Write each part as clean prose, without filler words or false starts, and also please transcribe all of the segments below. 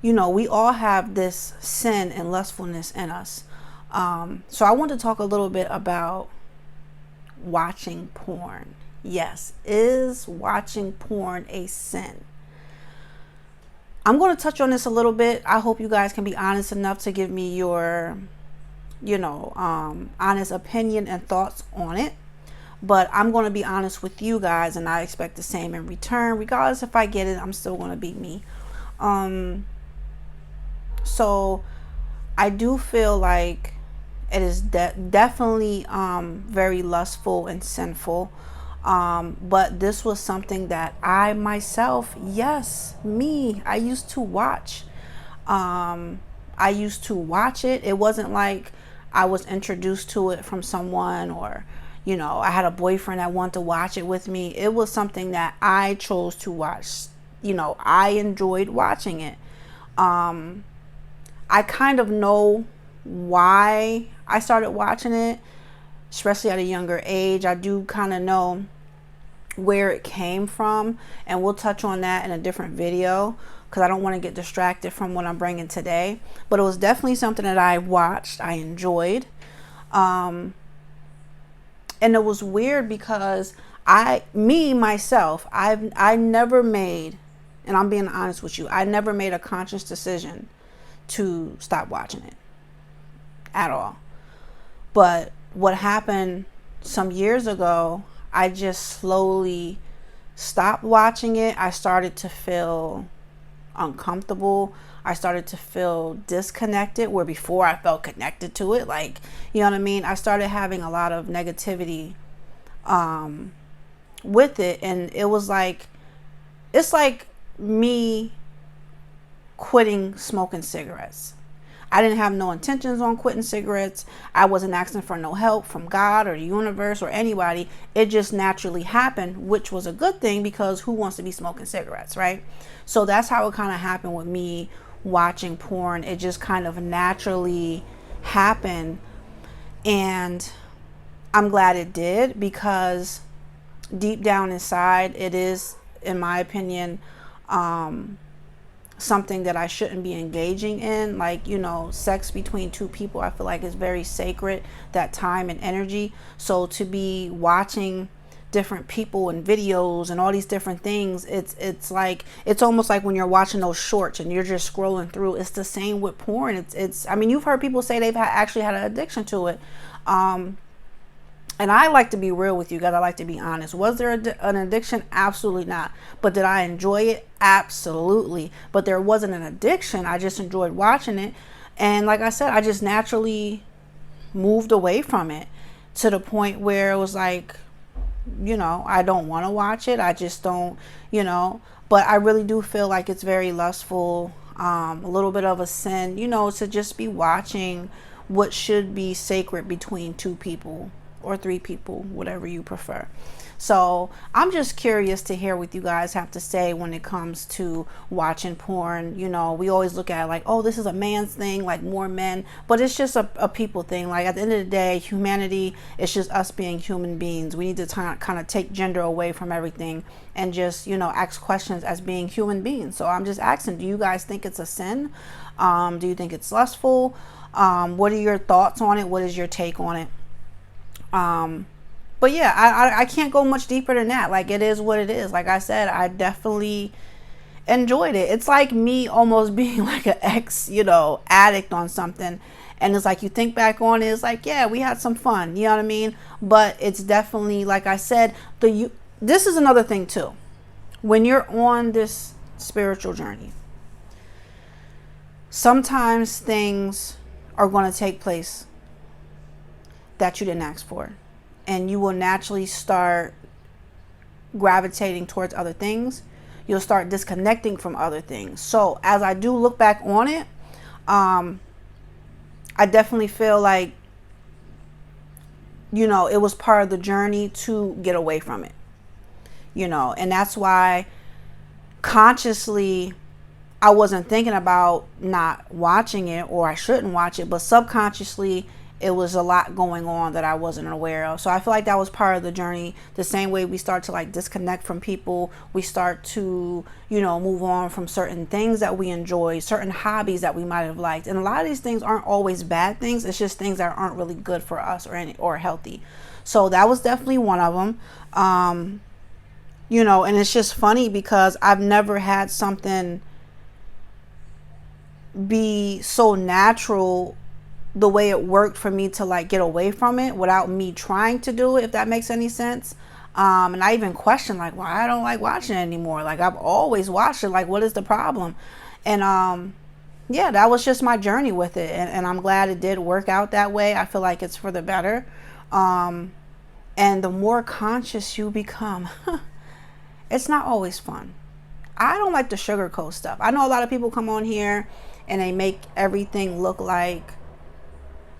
you know, we all have this sin and lustfulness in us. So I want to talk a little bit about watching porn. Yes, is watching porn a sin? I'm going to touch on this a little bit. I hope you guys can be honest enough to give me your, honest opinion and thoughts on it. But I'm going to be honest with you guys, and I expect the same in return. Regardless if I get it, I'm still going to be me. So I do feel like it is definitely very lustful and sinful. But this was something that I myself, yes, me, I used to watch. I used to watch it. It wasn't like I was introduced to it from someone, or, you know, I had a boyfriend that wanted to watch it with me. It was something that I chose to watch. You know, I enjoyed watching it. I kind of know why I started watching it, especially at a younger age. I do kind of know where it came from, and we'll touch on that in a different video because I don't want to get distracted from what I'm bringing today. But it was definitely something that I watched, I enjoyed. And it was weird because I never made, and I'm being honest with you, I never made a conscious decision to stop watching it at all. But what happened some years ago, I just slowly stopped watching it. I started to feel uncomfortable. I started to feel disconnected, where before I felt connected to it. Like, you know what I mean? I started having a lot of negativity with it. And it was like, it's like me quitting smoking cigarettes. I didn't have no intentions on quitting cigarettes. I wasn't asking for no help from God or the universe or anybody. It just naturally happened, which was a good thing because who wants to be smoking cigarettes, right? So that's how it kind of happened with me watching porn. It just kind of naturally happened. And I'm glad it did, because deep down inside, it is, in my opinion, something that I shouldn't be engaging in. Like, you know, sex between two people, I feel like is very sacred, that time and energy. So to be watching different people and videos and all these different things, it's like, it's almost like when you're watching those shorts and you're just scrolling through. It's the same with porn. It's I mean, you've heard people say they've actually had an addiction to it. And I like to be real with you guys. I like to be honest. Was there an addiction? Absolutely not. But did I enjoy it? Absolutely. But there wasn't an addiction. I just enjoyed watching it. And like I said, I just naturally moved away from it to the point where it was like, you know, I don't want to watch it. I just don't, you know. But I really do feel like it's very lustful, a little bit of a sin, you know, to just be watching what should be sacred between two people or three people, whatever you prefer. So I'm just curious to hear what you guys have to say when it comes to watching porn. You know, we always look at it like, oh, this is a man's thing, like more men, but it's just a people thing. Like at the end of the day, humanity, it's just us being human beings. We need to kind of take gender away from everything and just, you know, ask questions as being human beings. So I'm just asking, do you guys think it's a sin? Do you think it's lustful? What are your thoughts on it? What is your take on it? But yeah, I can't go much deeper than that. Like, it is what it is. Like I said, I definitely enjoyed it. It's like me almost being like an ex, you know, addict on something. And it's like, you think back on it, it's like, yeah, we had some fun. You know what I mean? But it's definitely, like I said, this is another thing too. When you're on this spiritual journey, sometimes things are going to take place that you didn't ask for, and you will naturally start gravitating towards other things. You'll start disconnecting from other things. So as I do look back on it, I definitely feel like, you know, it was part of the journey to get away from it, you know. And that's why consciously I wasn't thinking about not watching it, or I shouldn't watch it, but subconsciously it was a lot going on that I wasn't aware of. So I feel like that was part of the journey. The same way we start to like disconnect from people, we start to, you know, move on from certain things that we enjoy, certain hobbies that we might have liked. And a lot of these things aren't always bad things. It's just things that aren't really good for us or healthy. So that was definitely one of them. You know, and it's just funny because I've never had something be so natural the way it worked for me to like get away from it without me trying to do it, if that makes any sense. And I even questioned like why I don't like watching it anymore. Like I've always watched it. Like what is the problem? And yeah, that was just my journey with it, and I'm glad it did work out that way. I feel like it's for the better. And the more conscious you become, it's not always fun. I don't like the sugarcoat stuff. I know a lot of people come on here and they make everything look like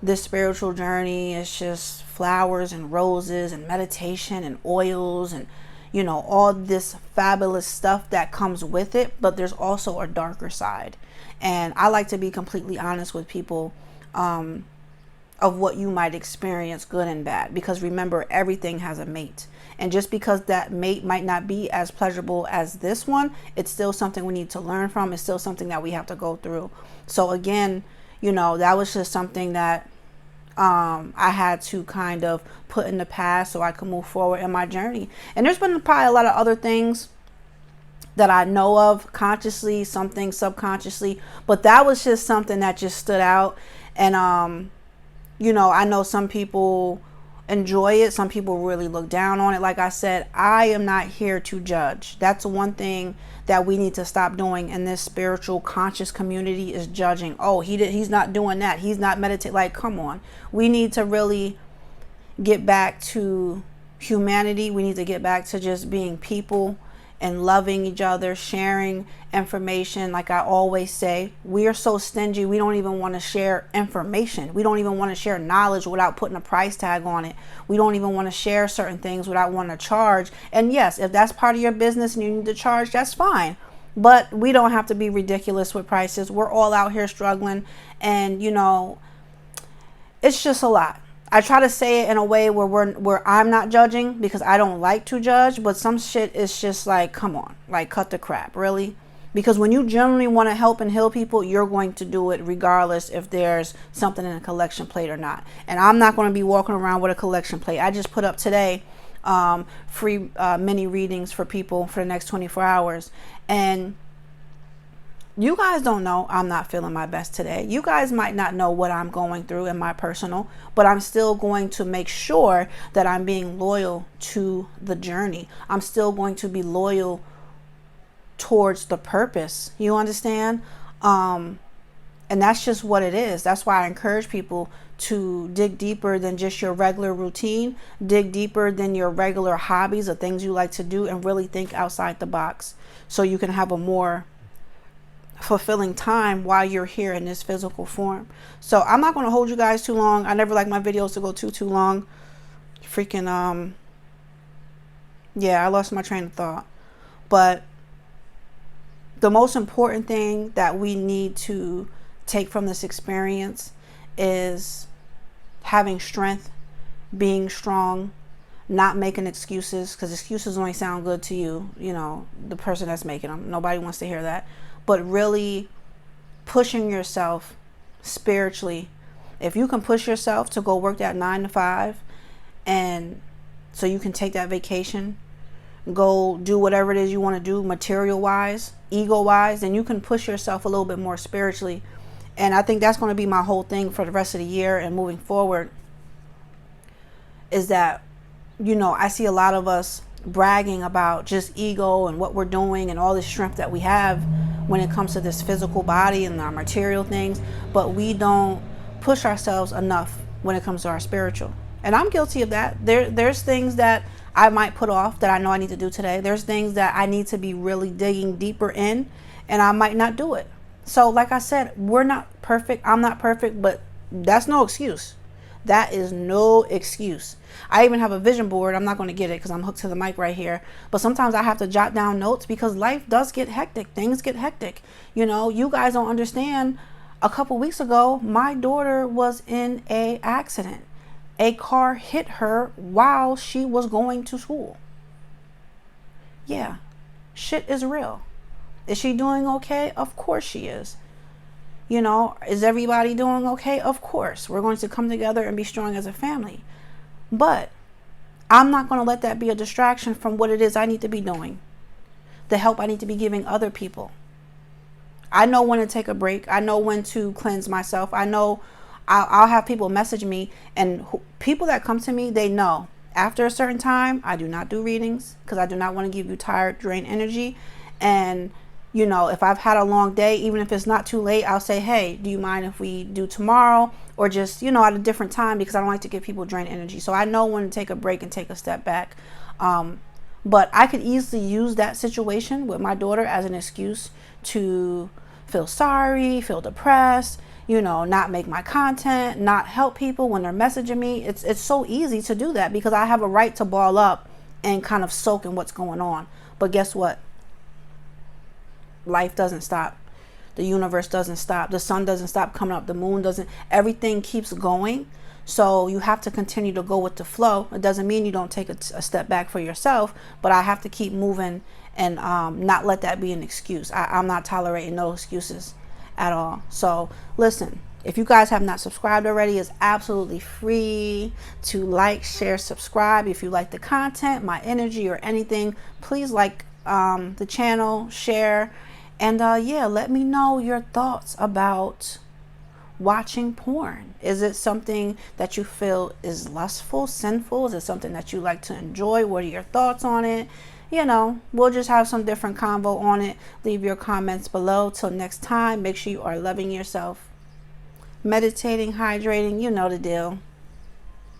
this spiritual journey is just flowers and roses and meditation and oils and, you know, all this fabulous stuff that comes with it. But there's also a darker side. And I like to be completely honest with people of what you might experience, good and bad. Because remember, everything has a mate. And just because that mate might not be as pleasurable as this one, it's still something we need to learn from. It's still something that we have to go through. So again, you know, that was just something that I had to kind of put in the past so I could move forward in my journey. And there's been probably a lot of other things that I know of consciously, some things subconsciously, but that was just something that just stood out. And, you know, I know some people enjoy it. Some people really look down on it. Like I said, I am not here to judge. That's one thing that we need to stop doing in this spiritual conscious community, is judging. Oh, he's not doing that. He's not meditating. Like, come on. We need to really get back to humanity. We need to get back to just being people and loving each other, sharing information. Like I always say, we are so stingy. We don't even want to share information. We don't even want to share knowledge without putting a price tag on it. We don't even want to share certain things without wanting to charge. And yes, if that's part of your business and you need to charge, that's fine. But we don't have to be ridiculous with prices. We're all out here struggling. And, you know, it's just a lot. I try to say it in a way where I'm not judging, because I don't like to judge, but some shit is just like, come on, like cut the crap, really? Because when you genuinely want to help and heal people, you're going to do it regardless if there's something in a collection plate or not. And I'm not going to be walking around with a collection plate. I just put up today free mini readings for people for the next 24 hours. And you guys don't know I'm not feeling my best today. You guys might not know what I'm going through in my personal, but I'm still going to make sure that I'm being loyal to the journey. I'm still going to be loyal towards the purpose. You understand? And that's just what it is. That's why I encourage people to dig deeper than just your regular routine, dig deeper than your regular hobbies or things you like to do, and really think outside the box so you can have a more fulfilling time while you're here in this physical form. So I'm not going to hold you guys too long. I never like my videos to go too long. Freaking yeah, I lost my train of thought. But the most important thing that we need to take from this experience is having strength, being strong, not making excuses, because excuses only sound good to you, you know, the person that's making them. Nobody wants to hear that. But really pushing yourself spiritually. If you can push yourself to go work that 9 to 5, and so you can take that vacation, go do whatever it is you want to do, material wise, ego wise, then you can push yourself a little bit more spiritually. And I think that's going to be my whole thing for the rest of the year and moving forward, is that, you know, I see a lot of us bragging about just ego and what we're doing and all this strength that we have when it comes to this physical body and our material things, but we don't push ourselves enough when it comes to our spiritual. And I'm guilty of that. There's things that I might put off that I know I need to do today. There's things that I need to be really digging deeper in, and I might not do it. So like I said, we're not perfect. I'm not perfect, but that's no excuse. That is no excuse. I even have a vision board. I'm not going to get it because I'm hooked to the mic right here. But sometimes I have to jot down notes because life does get hectic. Things get hectic. You know, you guys don't understand A couple weeks ago, my daughter was in a accident. A car hit her while she was going to school. Yeah, shit is real. Is she doing okay? Of course she is. You know, is everybody doing okay? Of course. We're going to come together and be strong as a family. But I'm not going to let that be a distraction from what it is I need to be doing, the help I need to be giving other people. I know when to take a break. I know when to cleanse myself. I know I'll have people message me, and people that come to me, they know after a certain time, I do not do readings because I do not want to give you tired, drained energy. And, you know, if I've had a long day, even if it's not too late, I'll say, hey, do you mind if we do tomorrow, or just, you know, at a different time, because I don't like to give people drained energy. So I know when to take a break and take a step back. But I could easily use that situation with my daughter as an excuse to feel sorry, feel depressed, you know, not make my content, not help people when they're messaging me. It's so easy to do that because I have a right to ball up and kind of soak in what's going on. But guess what? Life doesn't stop. The universe doesn't stop. The sun doesn't stop coming up. The moon doesn't. Everything keeps going. So you have to continue to go with the flow. It doesn't mean you don't take a step back for yourself, but I have to keep moving and not let that be an excuse. I'm not tolerating no excuses at all. So listen, if you guys have not subscribed already, it's absolutely free to like, share, subscribe. If you like the content, my energy, or anything, please like the channel, share, and yeah, let me know your thoughts about watching porn. Is it something that you feel is lustful, sinful? Is it something that you like to enjoy? What are your thoughts on it? You know, we'll just have some different convo on it. Leave your comments below. Till next time, make sure you are loving yourself, meditating, hydrating, you know the deal.